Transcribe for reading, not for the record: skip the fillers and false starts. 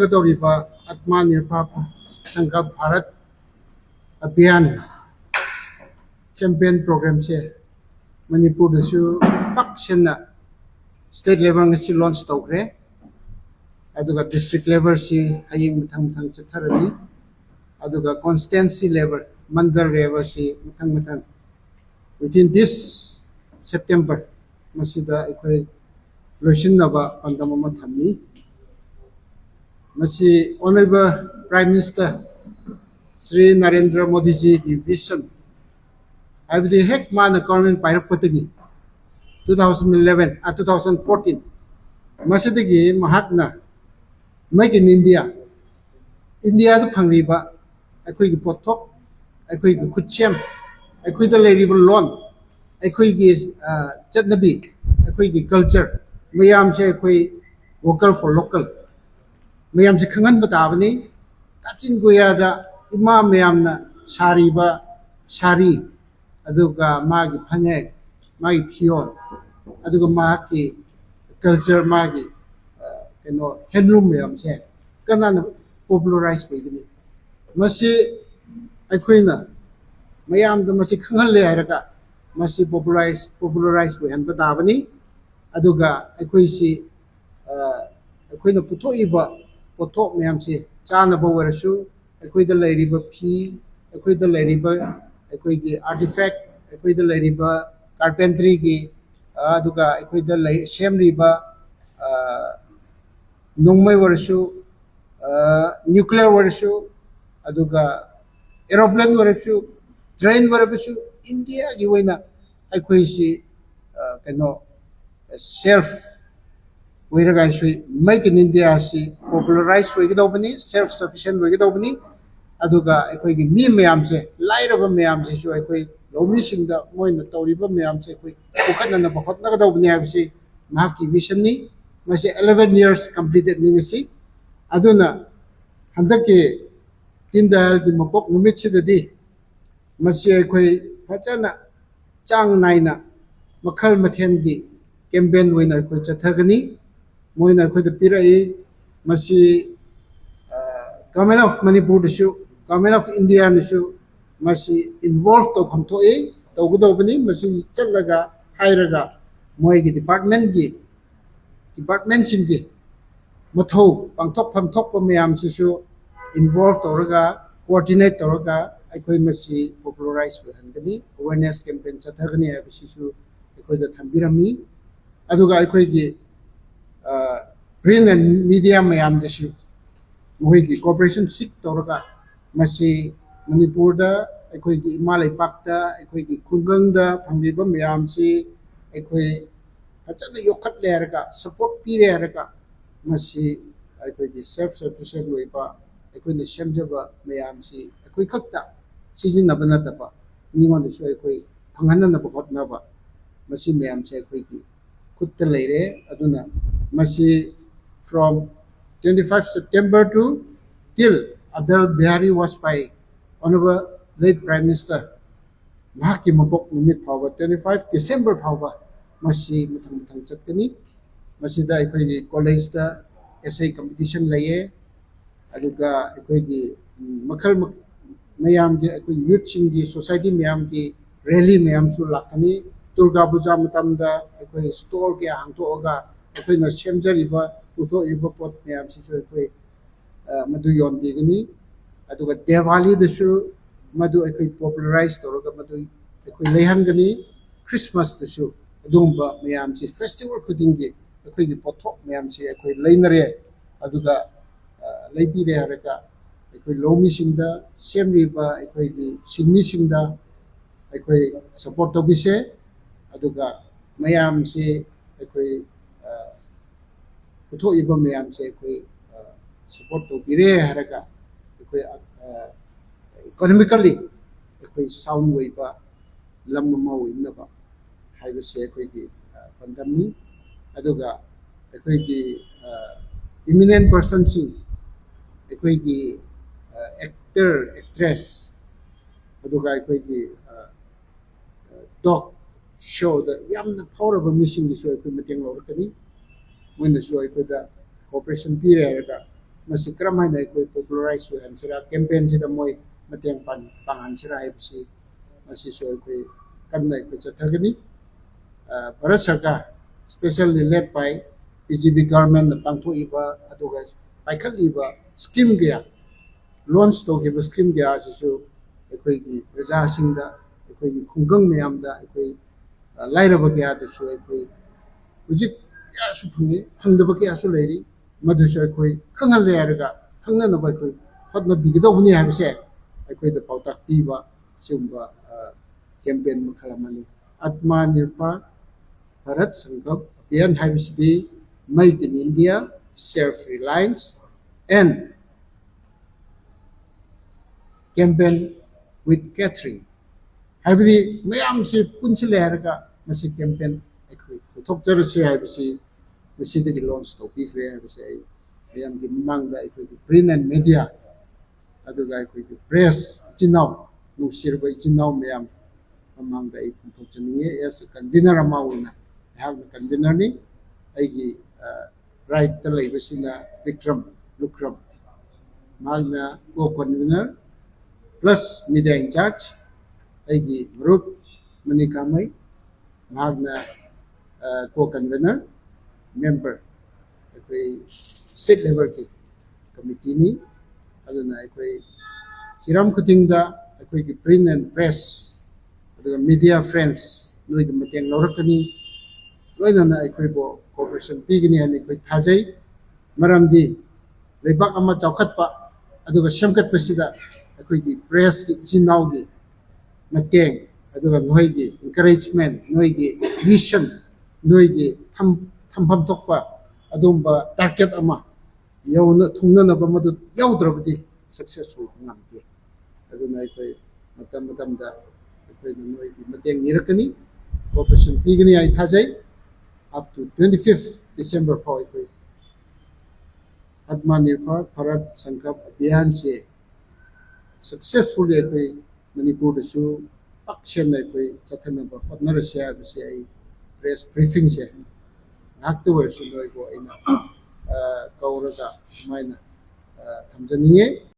Atmanirbhar Sankalp Bharat Abhiyan campaign program se Manipur dasu pakshana state level ngasi launch tawkre aduga district level si haying muthang chatharani aduga constituency level mandal level si muthang within this September masida ikoi loishinnaba pandamama thammi masi honorable Prime Minister Sri Narendra Modi ji ki vision abdi hek mana government pairakpatagi 2014 masidagi mahakna make in India da phangriba akoi gi pothok akoi gi khutchem akoi da leiriba lon akoi gi chatnabi akoi gi culture mayam se akoi vocal for local mayam se khangan batabani kachin goya da ima mayam na sariba sari aduga magi phanek magi phion aduga magi culture magi handloom mayam se kanana popularize begini masi aikoina mayam da masi khangal le araga masi popularize we han batabani aduga aikoi si aikoina putoiba pothok mayam se chana ba warasu aikoi da leiriba phi aikoi da leiriba aikoi gi artifact aikoi da leiriba carpentry gi aduga aikoi da semriba nongmai warasu nuclear warasu aduga aeroplane warasu train warasu India gi waina aikoi si self wiraga si make in India si popularize we gidobani self sufficient we gidobani aduga aikoi gi mi mayam se lairaba mayam se so aikoi lomi singda moina tawriba mayam se aikoi kokatna na bahotna gadobani habsi mahaki vision ni masi 11 years completed ni ngasi aduna handaki tindal gi mapok numit sidadi masi aikoi phajana chang naina makhal mathen gi campaign waina aikoi chathagani moina aikoi da pirai masi government of Manipur dasu government of India dasu masi involved to phamthoi tawgudobani masi challaga hairaga moi gi department singi mathau pangthok phamthok pa mayam sisu involved tawraga coordinate tawraga aikoi masi popularize we hangani awareness campaign chathagani abisisu aikoi da thambirami aduga aikoi gi print and media mayam dasu moi gi cooperation sik tawraga masi Manipur da aikoi gi imalai pakta aikoi gi khungang da phangriba mayam si aikoi achana yokhat le araga support pi re araga masi aikoi gi self sufficient we ba aikoi ne semjaba mayam si aikoi khakta sijin na bana ta ba ningon su aikoi phangana na bahot na ba masi mayam se aikoi gi khutta leire aduna masi from 25 September to till Adal Bihari Vajpayee Honorable late Prime Minister mahaki mabok numit phawa 25 December phawa masi muthang chatkani masida aikoi gi college da essay competition laye aduga aikoi gi makhal mayam gi aikoi youth sing gi society mayam gi rally mayam su lakani Durga Puja matamda aikoi store gi hangthoga aikoi na semjariba utho iba pot mayam si so aikoi madu yon bigani aduga Diwali dasu madu aikoi popularize tawraga madu aikoi leihangani Christmas dasu adumba mayam si festival khudingi aikoi gi pothok mayam si aikoi leinare aduga leibire haraga aikoi lomi singda semriba aikoi gi sinmi singda aikoi support tobise aduga mayam si aikoi puthok iba mayam si aikoi support tobire haraga aikoi economically aikoi sound way ba lam ma wina ba haibase aikoi gi pandamni aduga aikoi gi eminent person sing aikoi gi actor actress aduga aikoi gi doc show da yamna powerful mission gi so aikoi mateng lawrakani moina so aikoi da cooperation pire haraga ꯃꯁꯤ ꯀꯔꯝꯍꯥꯏꯅ ꯑꯩꯈꯣꯏ ꯄꯣꯄꯨꯂꯔꯥꯏꯖ ꯑꯣꯏꯍꯟꯁꯤꯔꯥ ꯀꯦꯝꯄꯦꯟꯁꯤꯗ ꯃꯣꯏ ꯃꯇꯦꯡ ꯄꯥꯡꯍꯟꯁꯤꯔꯥ ꯍꯥꯏꯕꯁꯤ ꯃꯁꯤꯁꯨ ꯑꯩꯈꯣꯏ ꯀꯟꯅ ꯑꯩꯈꯣꯏ ꯆꯠꯊꯒꯅꯤ ꯚꯥꯔꯠ ꯁꯔꯀꯥꯔ ꯁ꯭ꯄꯦꯁꯦꯜꯂꯤ ꯂꯦꯠ ꯕꯥꯏ ꯄꯤꯖꯤꯕꯤ ꯒꯚꯔꯟꯃꯦꯟꯠꯅ ꯄꯥꯡꯊꯣꯛꯏꯕ ꯑꯗꯨꯒ ꯄꯥꯏꯈꯠꯂꯤꯕ ꯁ꯭ꯀꯤꯝ ꯀꯌꯥ ꯂꯣꯟꯆ ꯇꯧꯈꯤꯕ ꯁ꯭ꯀꯤꯝ ꯀꯌꯥ ꯑꯁꯤꯁꯨ ꯑꯩꯈꯣꯏꯒꯤ ꯄ꯭ꯔꯖꯥꯁꯤꯡꯗ ꯑꯩꯈꯣꯏꯒꯤ ꯈꯨꯡꯒꯪ ꯃꯌꯥꯝꯗ ꯑꯩꯈꯣꯏ ꯂꯥꯏꯔꯕ ꯀꯌꯥꯗꯁꯨ ꯑꯩꯈꯣꯏ ꯍꯧꯖꯤꯛ ꯀꯌꯥꯁꯨ ꯐꯪꯉꯤ ꯐꯪꯗꯕ ꯀꯌꯥꯁꯨ ꯂꯩꯔꯤ ꯃꯗꯨꯁꯨ ꯑꯩꯈꯣꯏ ꯈꯪꯍꯜꯂꯦ ꯍꯥꯏꯔꯒ ꯈꯪꯅꯅꯕ ꯑꯩꯈꯣই ꯍꯣꯠꯅꯕꯤꯒꯗꯧꯕꯅꯤ ꯍꯥꯏꯕꯁꯦ ꯑꯩꯈꯣꯏꯗ ꯄꯥꯎꯇꯥꯛ ꯄꯤꯕ ꯁꯤꯒꯨꯝꯕ ꯀꯦꯝꯄꯦꯟ ꯃꯈꯜ ꯑꯃꯅꯤ ꯑꯠꯃꯥꯅꯤꯔꯚꯔ ꯚꯥꯔꯠ ꯁꯪꯀꯜꯞ ꯑꯚꯤꯌꯥꯟ ꯍꯥꯏꯕꯁꯤꯗꯤ make in India self reliance and campaign with catering ꯍꯥꯏꯕꯗꯤ ꯃꯌꯥꯝꯁꯤ ꯄꯨꯟꯁꯤꯜꯂꯦ ꯍꯥꯏꯔꯒ ꯃꯁꯤ ꯀꯦꯝꯄꯦꯟ ꯑꯩꯈꯣꯏ ꯄꯨꯊꯣꯛꯆꯔꯁꯤ ꯍꯥꯏꯕꯁꯤ ꯃꯁꯤꯗꯒꯤ ꯂꯣꯟꯆ ꯇꯧꯕꯤꯈ꯭ꯔꯦ ꯍꯥꯏꯕꯁꯤ ꯑꯩ ꯃꯌꯥꯝꯒꯤ ꯃꯃꯥꯡꯗ ꯑꯩꯈꯣꯏꯒꯤ ꯄ꯭ꯔꯤꯟ ꯑꯦꯟ ꯃꯦꯗꯤꯌꯥ ꯑꯗꯨꯒ ꯑꯩꯈꯣꯏꯒꯤ ꯄ꯭ꯔꯦꯁ ꯏꯆꯤꯟ ꯏꯅꯥꯎ ꯅꯨꯡꯁꯤꯔꯕ ꯏꯆꯤꯟ ꯏꯅꯥꯎ ꯃꯌꯥꯝ ꯃꯃꯥꯡꯗ ꯑꯩ ꯐꯣꯡꯗꯣꯛꯆꯅꯤꯡꯉꯤ ꯑꯦꯁ ꯀꯟꯚꯤꯅꯔ ꯑꯃ ꯑꯣꯏꯅ ꯑꯩꯍꯥꯛꯅ ꯀꯟꯚꯤꯅꯔꯅꯤ ꯑꯩꯒꯤ ꯔꯥꯏꯠꯇ ꯂꯩꯕꯁꯤꯅ ꯕꯤꯀ꯭ꯔꯝ ꯂꯨꯀ꯭ꯔꯝ ꯃꯍꯥꯛꯅ ꯀꯣ ꯀꯟꯚꯤꯅꯔ प्लस मीडिया इंचार्ज अगी मरुप मनी कामई महागना को कन्वेनर मेंबर अखोई स्टेट लेवल की कमिटी नि अदुना अखोई हिराम खुदिंगदा अखोई की प्रिंट एंड प्रेस अदुगा मीडिया फ्रेंड्स नोई की मतेंग लौरकनी लोइनना अखोई बो कोऑपरेशन पीगनी हनी अखोई थाजै मरमदी लेबाक अमा चौखटपा अदुगा सेमकटपसिदा अखोई प्रेस की इचिनाव की मतेंग अदुगा नोई की encouragement नोई की vision नोई की थम्फम थोकपा अदुम्बा टारगेट अमा यौना थुंगनबा मदु यौद्रबदी सक्सेसफुल ngamde अदुना अखोई मतम मतमदा अखोई नोई की मतेंग निरकनी cooperation pigani ai thajai up to 25th December फाउ अखोई आत्मनिर्भर भारत संकल्प अभियान से सक्सेसफुली अखोई मणिपुर दसु पक्षन अखोई चथनब होटनरसे हाबसे आई प्रेस ब्रीफिंग से नाक्तु वर्सु लोइबो आइना कौरगा माइना थमजनिए